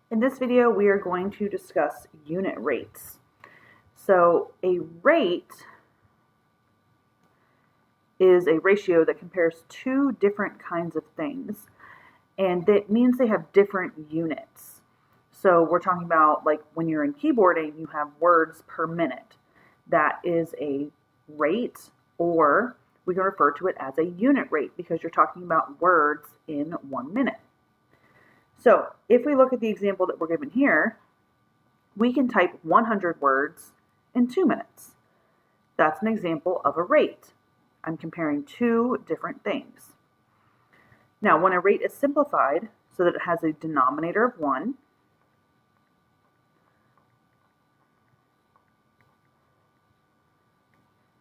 In this video, we are going to discuss unit rates. So a rate is a ratio that compares two different kinds of things, and that means they have different units. So we're talking about, like, when you're in keyboarding, you have words per minute. That is a rate, or we can refer to it as a unit rate because you're talking about words in 1 minute. So if we look at the example that we're given here, we can type 100 words in 2 minutes. That's an example of a rate. I'm comparing two different things. Now, when a rate is simplified so that it has a denominator of 1,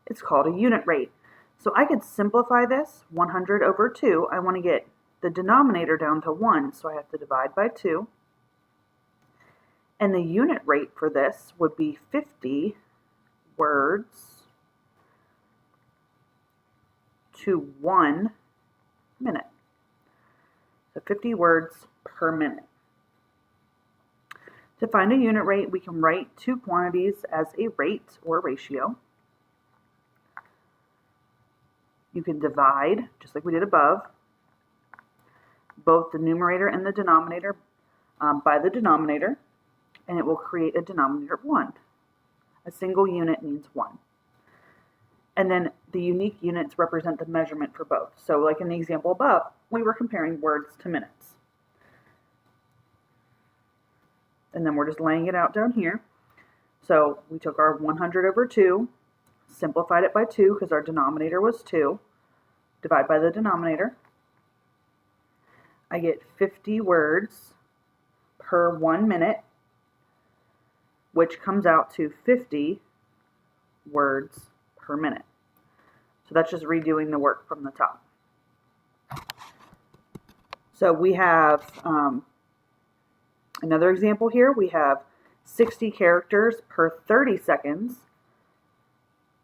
it's called a unit rate. So I could simplify this, 100 over 2. I want to get the denominator down to 1, so I have to divide by 2. And the unit rate for this would be 50 words to 1 minute. So 50 words per minute. To find a unit rate, we can write two quantities as a rate or ratio. You can divide, just like we did above, both the numerator and the denominator by the denominator, and it will create a denominator of 1. A single unit means 1. And then the unique units represent the measurement for both. So like in the example above, we were comparing words to minutes. And then we're just laying it out down here. So we took our 100 over 2, simplified it by 2 because our denominator was 2, divide by the denominator. I get 50 words per 1 minute, which comes out to 50 words per minute. So that's just redoing the work from the top. So we have another example here. We have 60 characters per 30 seconds.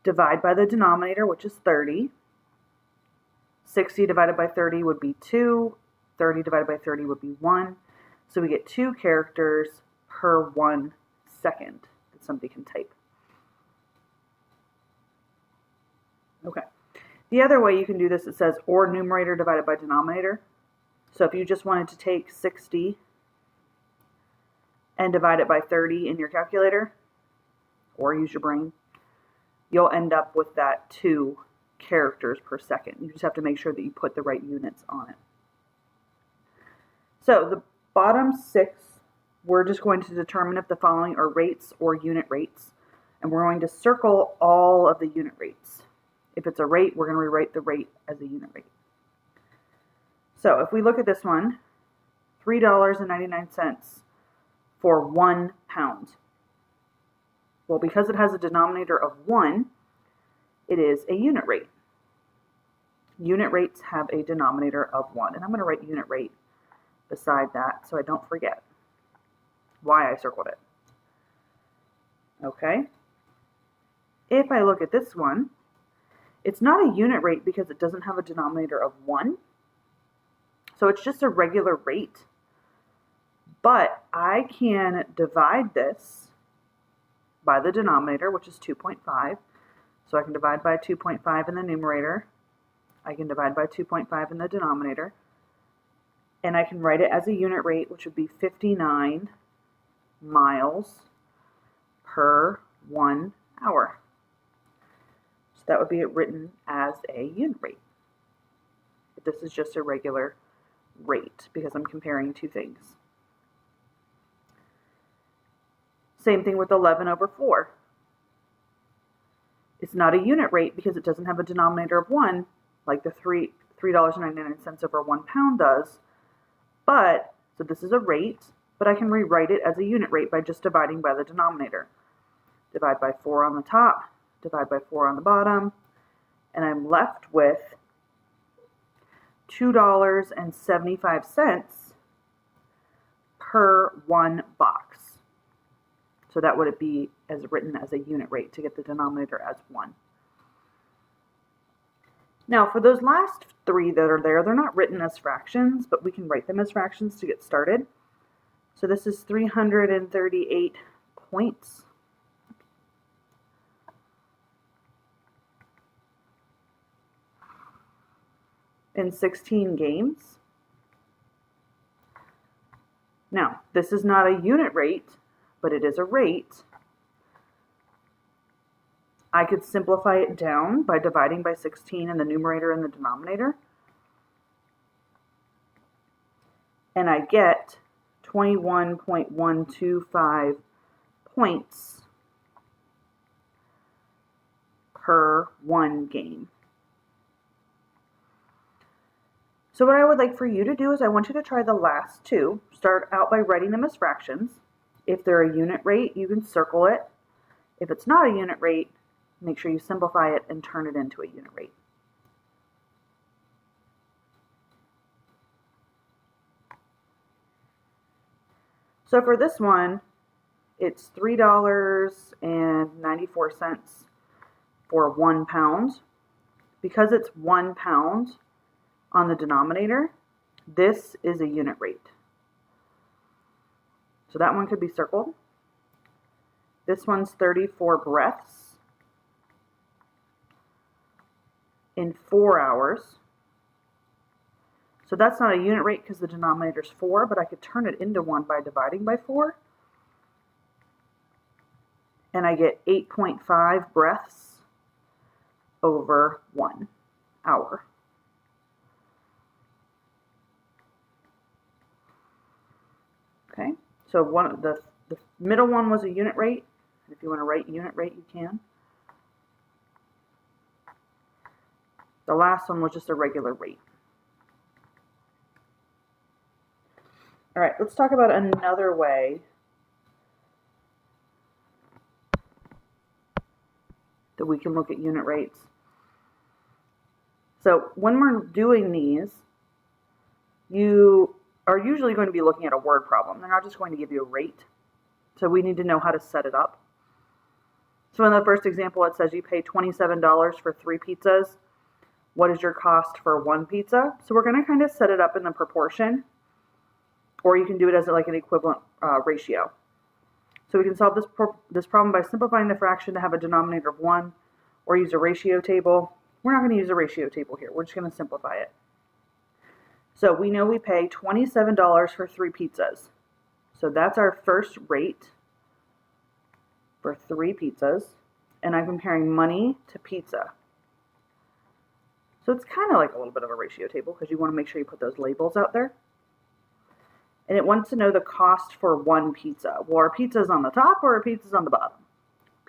Divide by the denominator, which is 30. 60 divided by 30 would be 2. 30 divided by 30 would be 1. So we get 2 characters per 1 second that somebody can type. Okay. The other way you can do this, it says or numerator divided by denominator. So if you just wanted to take 60 and divide it by 30 in your calculator, or use your brain, you'll end up with that 2 characters per second. You just have to make sure that you put the right units on it. So the bottom 6, we're just going to determine if the following are rates or unit rates. And we're going to circle all of the unit rates. If it's a rate, we're going to rewrite the rate as a unit rate. So if we look at this one, $3.99 for 1 pound. Well, because it has a denominator of 1, it is a unit rate. Unit rates have a denominator of 1. And I'm going to write unit rate beside that so I don't forget why I circled it. Okay. If I look at this one, it's not a unit rate because it doesn't have a denominator of 1. So it's just a regular rate. But I can divide this by the denominator, which is 2.5. So I can divide by 2.5 in the numerator. I can divide by 2.5 in the denominator. And I can write it as a unit rate, which would be 59 miles per 1 hour. So that would be written as a unit rate. But this is just a regular rate because I'm comparing two things. Same thing with 11 over 4. It's not a unit rate because it doesn't have a denominator of 1 like the $3.99 over 1 pound does. But, so this is a rate, but I can rewrite it as a unit rate by just dividing by the denominator. Divide by 4 on the top, divide by 4 on the bottom, and I'm left with $2.75 per 1 box. So that would be as written as a unit rate to get the denominator as 1. Now for those last 3 that are there, they're not written as fractions, but we can write them as fractions to get started. So this is 338 points. In 16 games. Now, this is not a unit rate, but it is a rate. I could simplify it down by dividing by 16 in the numerator and the denominator. And I get 21.125 points per one game. So what I would like for you to do is I want you to try the last two. Start out by writing them as fractions. If they're a unit rate, you can circle it. If it's not a unit rate, make sure you simplify it and turn it into a unit rate. So for this one, it's $3.94 for 1 pound. Because it's 1 pound on the denominator, this is a unit rate. So that one could be circled. This one's 34 breaths in 4 hours. So that's not a unit rate because the denominator is 4, but I could turn it into 1 by dividing by 4. And I get 8.5 breaths over 1 hour. Okay, so the middle one was a unit rate. If you want to write unit rate, you can. The last one was just a regular rate. All right, let's talk about another way that we can look at unit rates. So when we're doing these, you are usually going to be looking at a word problem. They're not just going to give you a rate. So we need to know how to set it up. So in the first example, it says you pay $27 for 3 pizzas. What is your cost for 1 pizza? So we're going to kind of set it up in the proportion, or you can do it as like an equivalent ratio. So we can solve this problem by simplifying the fraction to have a denominator of 1, or use a ratio table. We're not going to use a ratio table here. We're just going to simplify it. So we know we pay $27 for 3 pizzas. So that's our first rate for 3 pizzas. And I'm comparing money to pizza. So it's kind of like a little bit of a ratio table because you want to make sure you put those labels out there. And it wants to know the cost for 1 pizza. Well, are pizzas on the top or are pizzas on the bottom?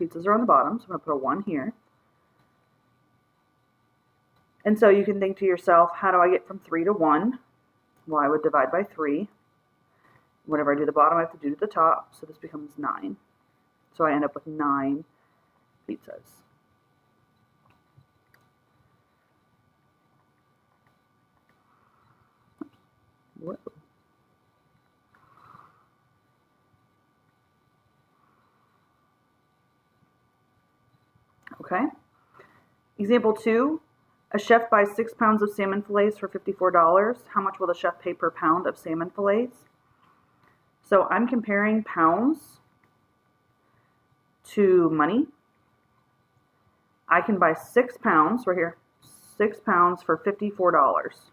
Pizzas are on the bottom, so I'm going to put a 1 here. And so you can think to yourself, how do I get from 3 to 1? Well, I would divide by 3. Whenever I do the bottom, I have to do to the top, so this becomes 9. So I end up with 9 pizzas. Whoa. Okay. Example 2. A chef buys 6 pounds of salmon fillets for $54. How much will the chef pay per pound of salmon fillets? So I'm comparing pounds to money. I can buy 6 pounds, right here, 6 pounds for $54.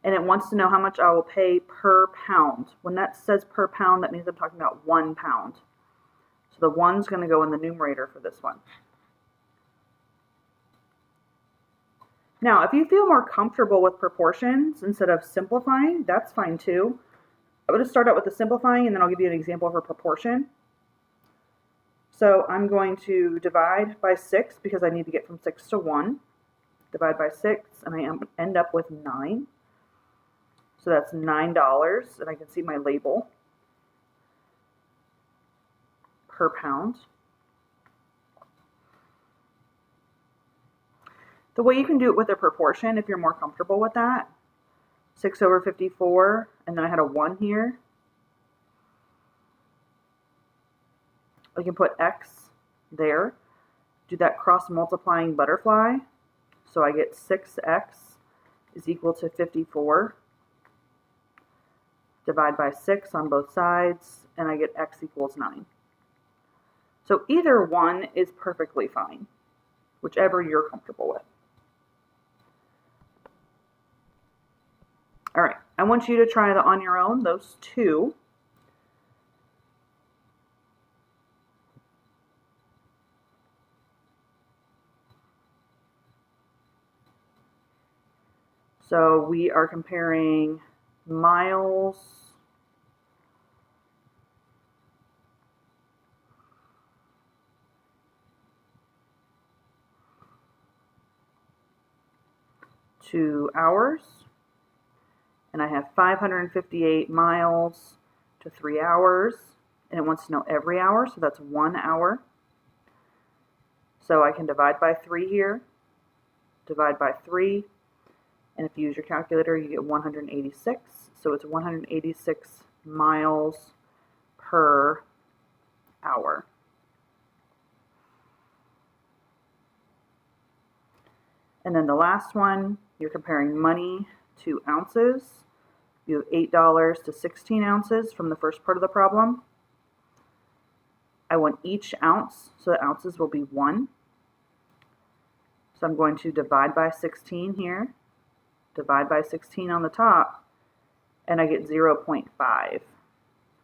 And it wants to know how much I will pay per pound. When that says per pound, that means I'm talking about 1 pound. So the 1's going to go in the numerator for this one. Now, if you feel more comfortable with proportions instead of simplifying, that's fine too. I'm going to start out with the simplifying and then I'll give you an example of a proportion. So I'm going to divide by 6 because I need to get from 6 to 1. Divide by 6 and I end up with 9. So that's $9 and I can see my label per pound. The way you can do it with a proportion, if you're more comfortable with that, 6 over 54, and then I had a 1 here. I can put X there, do that cross multiplying butterfly, so I get 6X is equal to 54 divide by 6 on both sides, and I get x equals 9. So either one is perfectly fine, whichever you're comfortable with. All right, I want you to try that on your own, those two. So we are comparing miles to hours, and I have 558 miles to 3 hours, and it wants to know every hour, so that's 1 hour. So I can divide by 3 here, divide by 3, and if you use your calculator, you get 186. So it's 186 miles per hour. And then the last one, you're comparing money to ounces. You have $8 to 16 ounces from the first part of the problem. I want each ounce, so the ounces will be 1. So I'm going to divide by 16 here, divide by 16 on the top, and I get 0.5,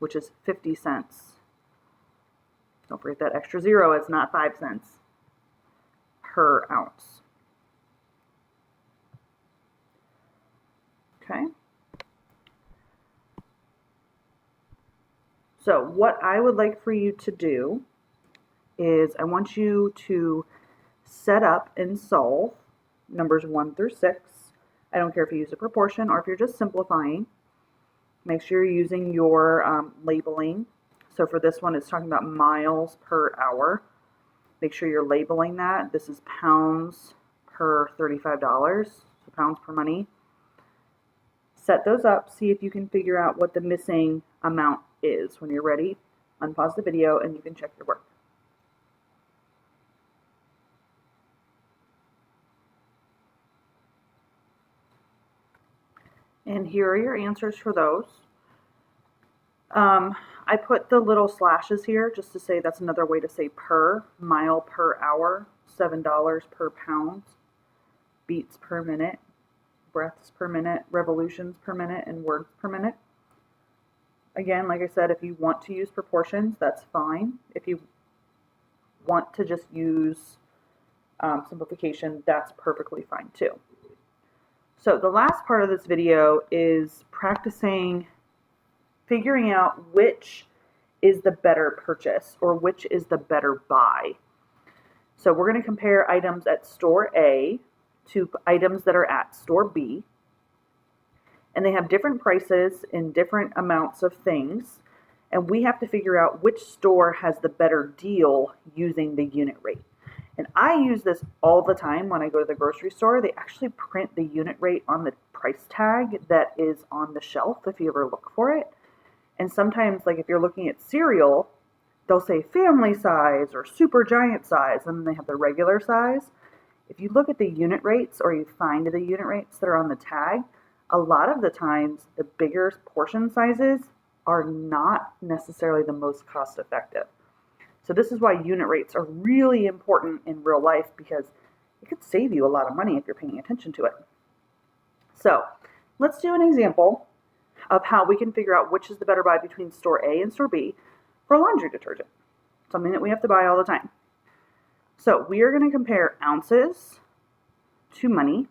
which is 50 cents. Don't forget that extra 0, it's not 5 cents per ounce. Okay. So what I would like for you to do is I want you to set up and solve numbers 1 through 6. I don't care if you use a proportion or if you're just simplifying. Make sure you're using your labeling. So for this one, it's talking about miles per hour. Make sure you're labeling that. This is pounds per $35, so pounds per money. Set those up, see if you can figure out what the missing amount is. When you're ready, unpause the video and you can check your work. And here are your answers for those. I put the little slashes here just to say that's another way to say per, mile per hour, $7 per pound, beats per minute, breaths per minute, revolutions per minute, and words per minute. Again, like I said, if you want to use proportions, that's fine. If you want to just use simplification, that's perfectly fine too. So the last part of this video is practicing figuring out which is the better purchase or which is the better buy. So we're going to compare items at store A to items that are at store B. And they have different prices in different amounts of things. And we have to figure out which store has the better deal using the unit rate. And I use this all the time when I go to the grocery store. They actually print the unit rate on the price tag that is on the shelf if you ever look for it. And sometimes, like if you're looking at cereal, they'll say family size or super giant size, and then they have the regular size. If you look at the unit rates or you find the unit rates that are on the tag, a lot of the times the bigger portion sizes are not necessarily the most cost effective. So this is why unit rates are really important in real life, because it could save you a lot of money if you're paying attention to it. So let's do an example of how we can figure out which is the better buy between store A and store B for laundry detergent, something that we have to buy all the time. So we are going to compare ounces to money,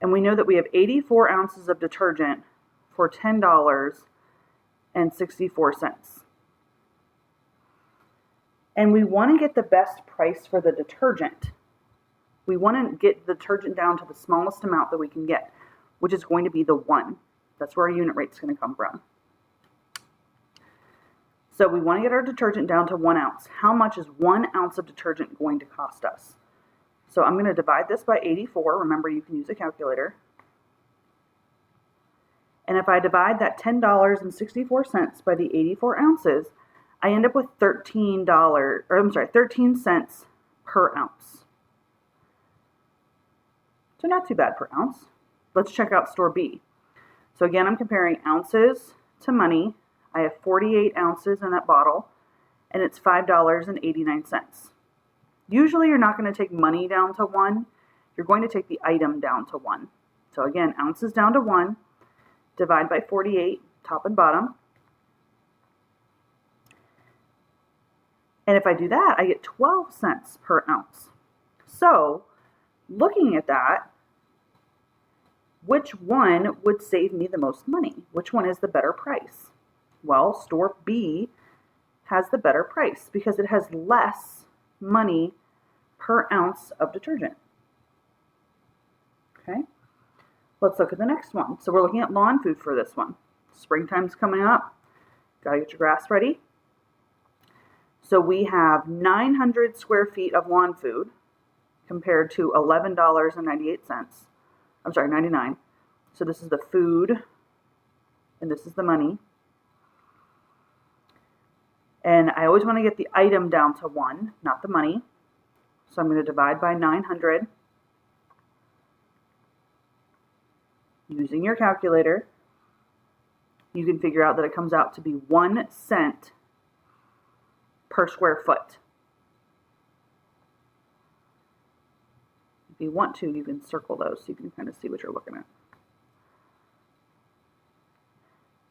and we know that we have 84 ounces of detergent for $10.64. And we want to get the best price for the detergent. We want to get the detergent down to the smallest amount that we can get, which is going to be the 1. That's where our unit rate is going to come from. So we want to get our detergent down to 1 ounce. How much is 1 ounce of detergent going to cost us? So I'm going to divide this by 84. Remember, you can use a calculator. And if I divide that $10.64 by the 84 ounces, I end up with $13 cents per ounce. So not too bad per ounce. Let's check out store B. So again, I'm comparing ounces to money. I have 48 ounces in that bottle, and it's $5.89. Usually you're not going to take money down to 1. You're going to take the item down to 1. So again, ounces down to 1, divide by 48, top and bottom. And if I do that, I get 12 cents per ounce. So looking at that, which one would save me the most money? Which one is the better price? Well, store B has the better price because it has less money per ounce of detergent. Okay, let's look at the next one. So we're looking at lawn food for this one. Springtime's coming up. Gotta get your grass ready. So we have 900 square feet of lawn food compared to $11.98. I'm sorry, 99. So this is the food, and this is the money. And I always want to get the item down to 1, not the money. So I'm going to divide by 900 using your calculator. You can figure out that it comes out to be 1 cent per square foot. If you want to, you can circle those so you can kind of see what you're looking at.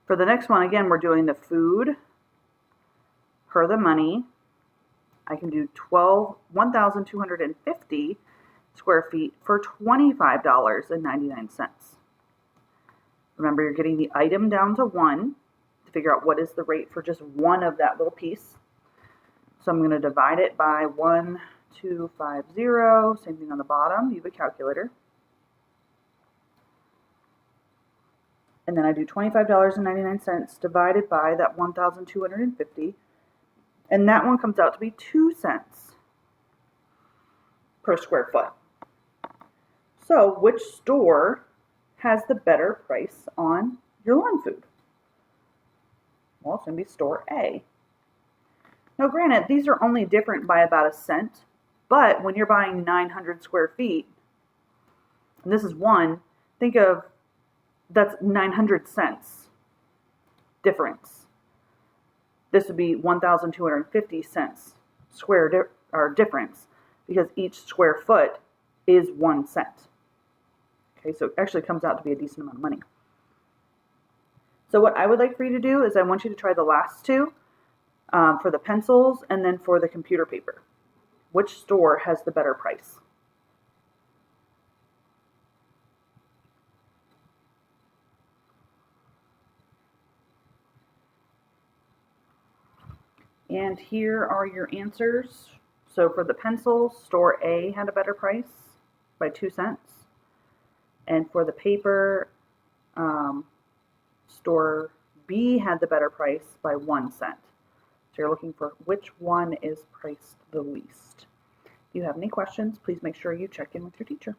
For the next one, again, we're doing the food per the money. I can do 1,250 square feet for $25.99. Remember, you're getting the item down to 1 to figure out what is the rate for just one of that little piece. So I'm going to divide it by 1,250, same thing on the bottom, you have a calculator. And then I do $25.99 divided by that 1,250. And that one comes out to be 2 cents per square foot. So which store has the better price on your lawn food? Well, it's going to be store A. Now granted, these are only different by about a cent, but when you're buying 900 square feet, and this is 1, think of that's 900 cents difference. This would be 1,250 cents difference because each square foot is 1 cent. Okay, so it actually comes out to be a decent amount of money. So what I would like for you to do is I want you to try the last two for the pencils and then for the computer paper. Which store has the better price? And here are your answers. So for the pencils, store A had a better price by 2 cents. And for the paper, store B had the better price by 1 cent. So you're looking for which one is priced the least. If you have any questions, please make sure you check in with your teacher.